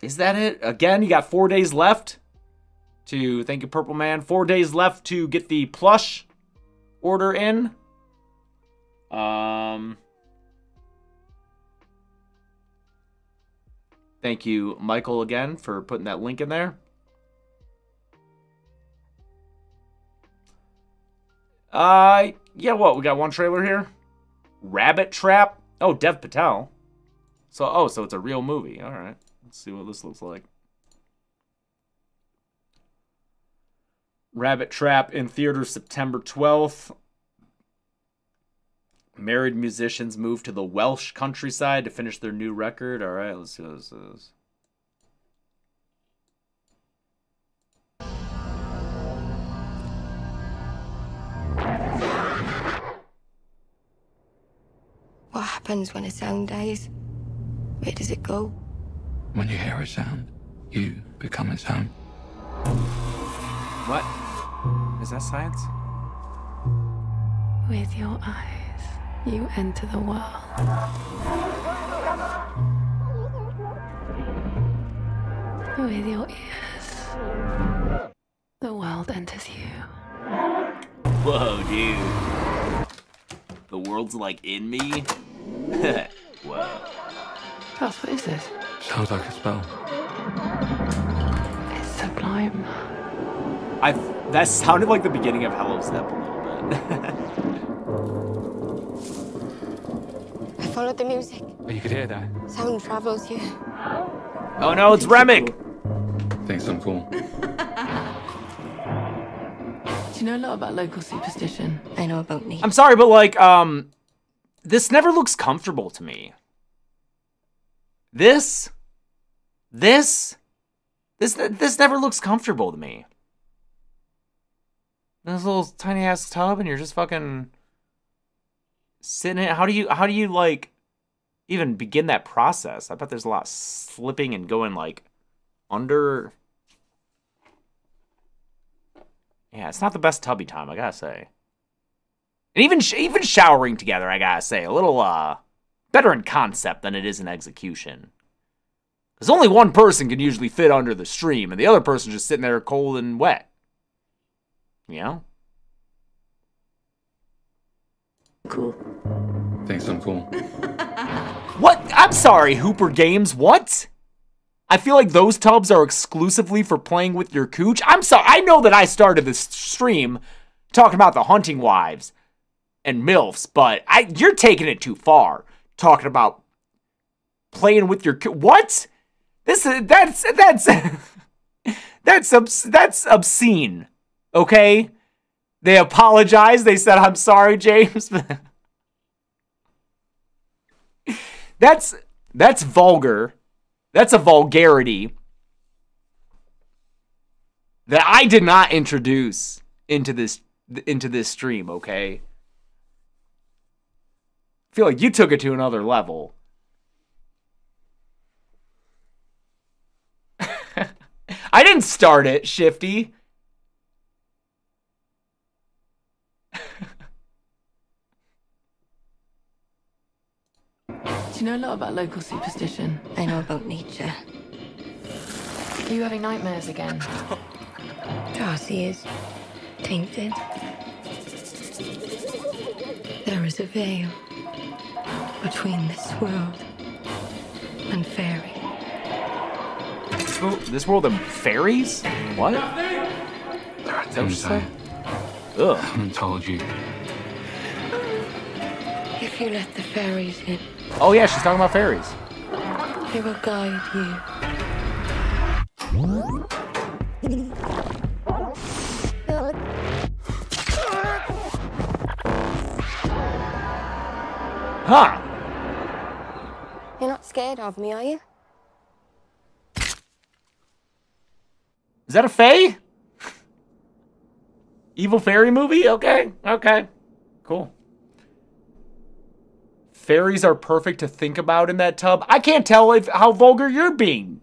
Is that it? Again, you got 4 days left to, thank you, Purple Man. 4 days left to get the plush order in. Thank you, Michael, again, for putting that link in there. Yeah, what? We got one trailer here? Rabbit Trap? Oh, Dev Patel. So it's a real movie. All right. Let's see what this looks like. Rabbit Trap in theaters September 12th. Married musicians move to the Welsh countryside to finish their new record. All right, let's see what this is. What happens when a sound dies? Where does it go? When you hear a sound, you become its home. What? Is that science? With your eyes, you enter the world. With your ears, the world enters you. Whoa, dude. The world's like in me? Whoa. Charles, what is this? Sounds like a spell. It's sublime. That sounded like the beginning of Hello Step a little bit. I followed the music. Oh, you could hear that? Sound travels here. Oh no, it's Remick! Thinks I'm cool. Do you know a lot about local superstition? I know about me. I'm sorry, but like, this never looks comfortable to me. This never looks comfortable to me. This little tiny ass tub, and you're just fucking sitting in it. How do you like even begin that process? I bet there's a lot of slipping and going like under. Yeah, it's not the best tubby time, I gotta say. And even showering together, I gotta say, a little better in concept than it is in execution. Because only one person can usually fit under the stream, and the other person's just sitting there cold and wet. You know? Cool. Thinks I'm cool. What? I'm sorry, Hooper Games, what? I feel like those tubs are exclusively for playing with your cooch. I'm sorry, I know that I started this stream talking about the hunting wives and MILFs, but you're taking it too far. Talking about playing with your cooch. What? That's obscene. Okay? They apologized. They said, "I'm sorry, James." That's vulgar. That's a vulgarity that I did not introduce into this stream, okay? I feel like you took it to another level. I didn't start it, Shifty. Do you know a lot about local superstition? I know about nature. Are you having nightmares again? Darcy is tainted. There is a veil between this world and fairy. This world of fairies? What? There are things I Ugh. haven't told you. If you let the fairies in, Oh yeah, she's talking about fairies. they will guide you. Huh. You're not scared of me, are you? Is that a fae? Evil fairy movie? Okay. Cool. Fairies are perfect to think about in that tub. I can't tell how vulgar you're being,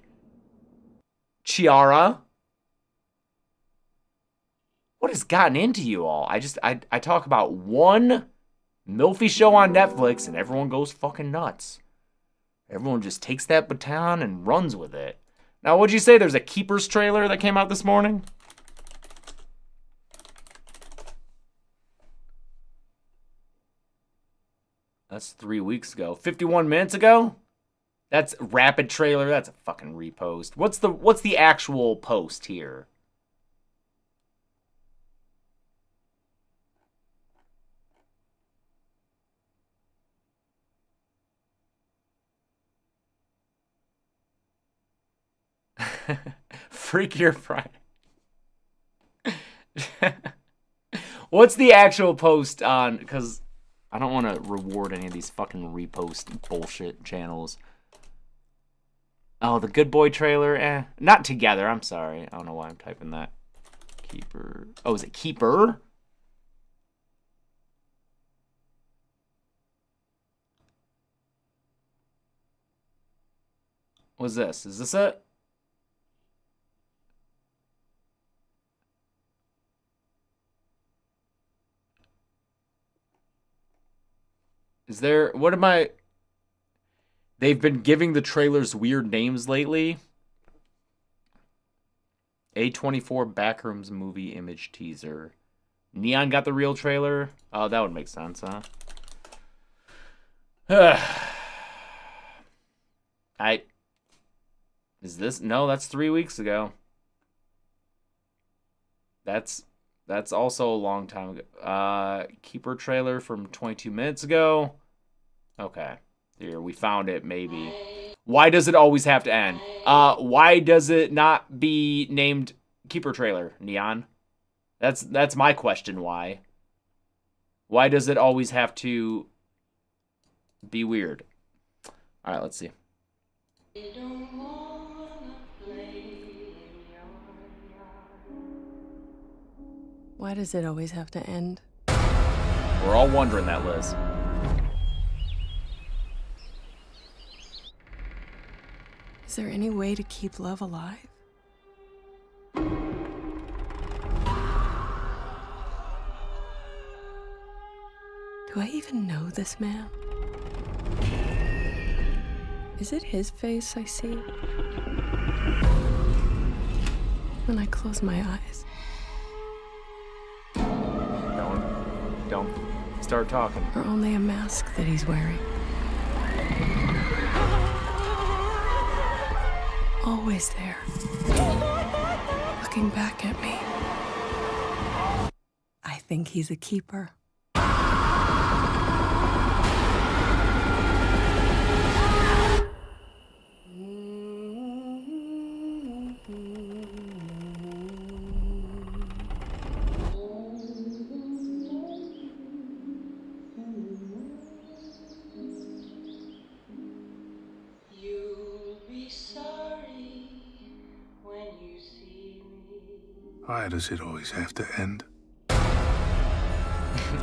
Chiara. What has gotten into you all? I talk about one milfy show on Netflix and everyone goes fucking nuts. Everyone just takes that baton and runs with it. Now, what'd you say? There's a Keepers trailer that came out this morning? That's 3 weeks ago. 51 minutes ago? That's rapid trailer. That's a fucking repost. What's the actual post here? Freak your Friday. What's the actual post on? Because I don't want to reward any of these fucking repost bullshit channels. Oh, the Good Boy trailer? Not together. I'm sorry. I don't know why I'm typing that. Keeper. Oh, is it Keeper? What's this? Is this it? Is there... What am I... They've been giving the trailers weird names lately. A24 Backrooms movie image teaser. Neon got the real trailer? Oh, that would make sense, huh? Is this... No, that's 3 weeks ago. That's also a long time ago. Keeper trailer from 22 minutes ago. Okay. Here, we found it, maybe. Why does it always have to end? Why does it not be named Keeper trailer, Neon? That's my question, why? Why does it always have to be weird? Alright, let's see. Why does it always have to end? We're all wondering that, Liz. Is there any way to keep love alive? Do I even know this man? Is it his face I see? When I close my eyes. Don't start talking. Or only a mask that he's wearing? Always there. Looking back at me. I think he's a keeper. Why does it always have to end?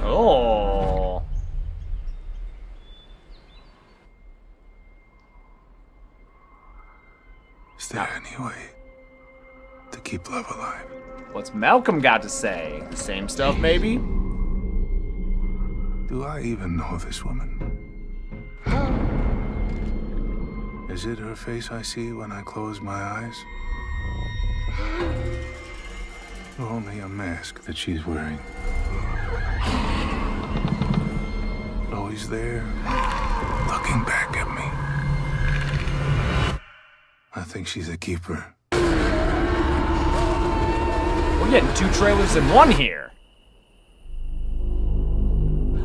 Oh. Is there any way to keep love alive? What's Malcolm got to say? The same stuff, maybe? Do I even know this woman? Is it her face I see when I close my eyes? Or only a mask that she's wearing? Always there, looking back at me. I think she's a keeper. We're getting 2 trailers in one here.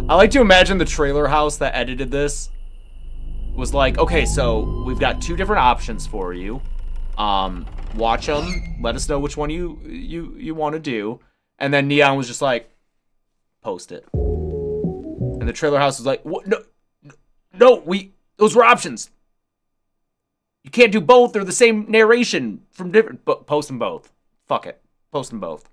I like to imagine the trailer house that edited this was like, okay, so we've got 2 different options for you. Watch them. Let us know which one you want to do. And then Neon was just like, post it. And the trailer house was like, what? No, those were options. You can't do both. They're the same narration from different. But post them both. Fuck it. Post them both.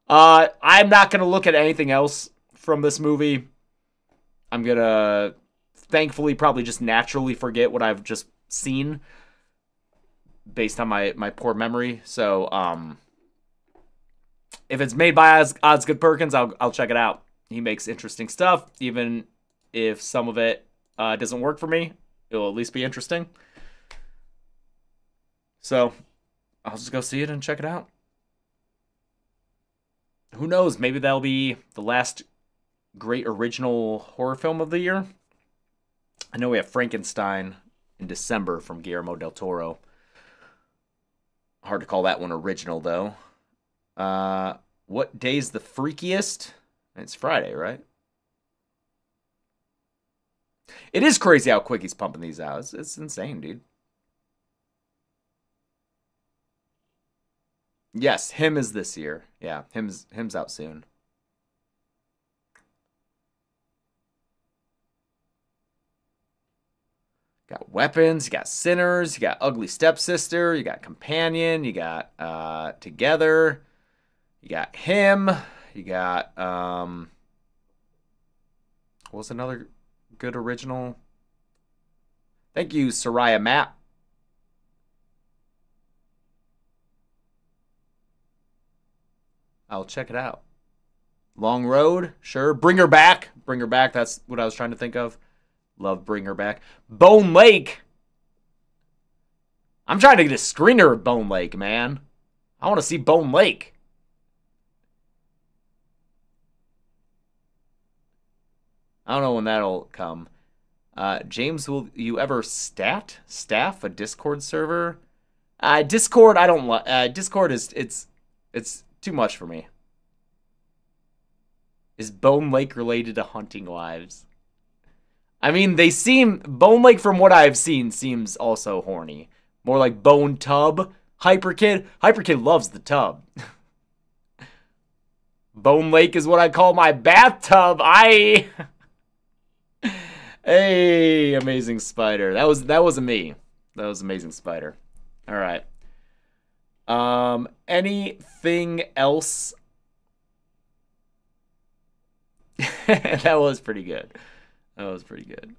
I'm not gonna look at anything else from this movie. I'm gonna thankfully probably just naturally forget what I've just seen based on my poor memory. So if it's made by Osgood Perkins, I'll check it out. He makes interesting stuff, even if some of it doesn't work for me. It'll at least be interesting. So I'll just go see it and check it out. Who knows? Maybe that'll be the last great original horror film of the year. I know we have Frankenstein in December from Guillermo del Toro. Hard to call that one original, though. What day's the freakiest? It's Friday, right? It is crazy how quick he's pumping these out. It's insane, dude. Yes, Him is this year. Yeah, Him's out soon. Got Weapons, you got Sinners, you got Ugly Stepsister, you got Companion, you got Together, you got Him, you got what was another good original? Thank you, Soraya Matt. I'll check it out. Long Road, sure. Bring Her Back. Bring Her Back, that's what I was trying to think of. Love Bring Her Back. Bone Lake. I'm trying to get a screener of Bone Lake, man. I want to see Bone Lake. I don't know when that'll come. James, will you ever staff a Discord server? Discord, I don't like. Discord is it's too much for me. Is Bone Lake related to Hunting Wives? I mean, they seem... Bone Lake, from what I've seen, seems also horny. More like Bone Tub. Hyperkid. Hyperkid loves the tub. Bone Lake is what I call my bathtub. Hey, Amazing Spider. That was me. That was Amazing Spider. All right. Anything else? That was pretty good. That was pretty good.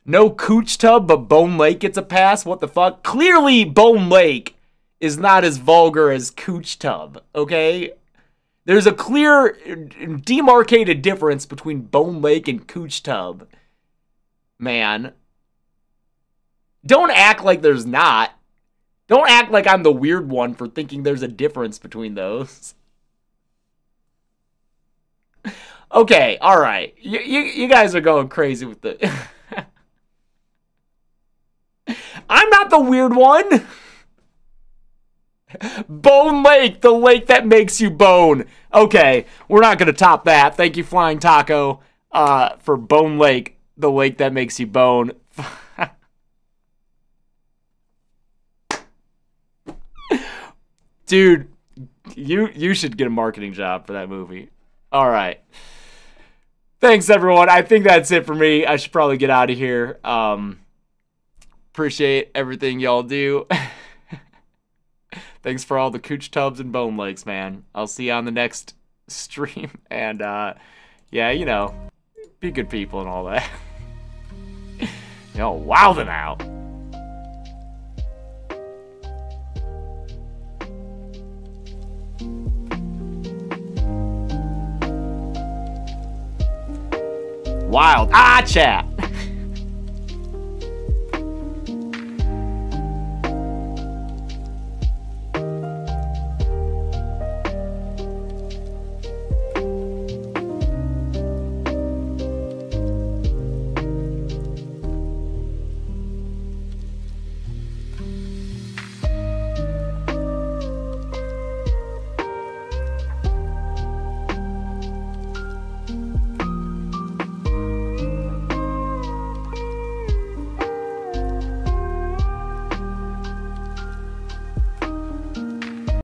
No Cooch Tub, but Bone Lake gets a pass? What the fuck? Clearly, Bone Lake is not as vulgar as Cooch Tub, okay? There's a clear, demarcated difference between Bone Lake and Cooch Tub. Man. Don't act like there's not. Don't act like I'm the weird one for thinking there's a difference between those. Okay, all right. You guys are going crazy with the... I'm not the weird one. Bone Lake, the lake that makes you bone. Okay, we're not going to top that. Thank you, Flying Taco, for Bone Lake, the lake that makes you bone. Dude, you should get a marketing job for that movie. All right. Thanks, everyone. I think that's it for me. I should probably get out of here. Appreciate everything y'all do. Thanks for all the Cooch Tubs and Bone Lakes, man. I'll see you on the next stream. And, yeah, you know, be good people and all that. Wow them out. Wild. Chat.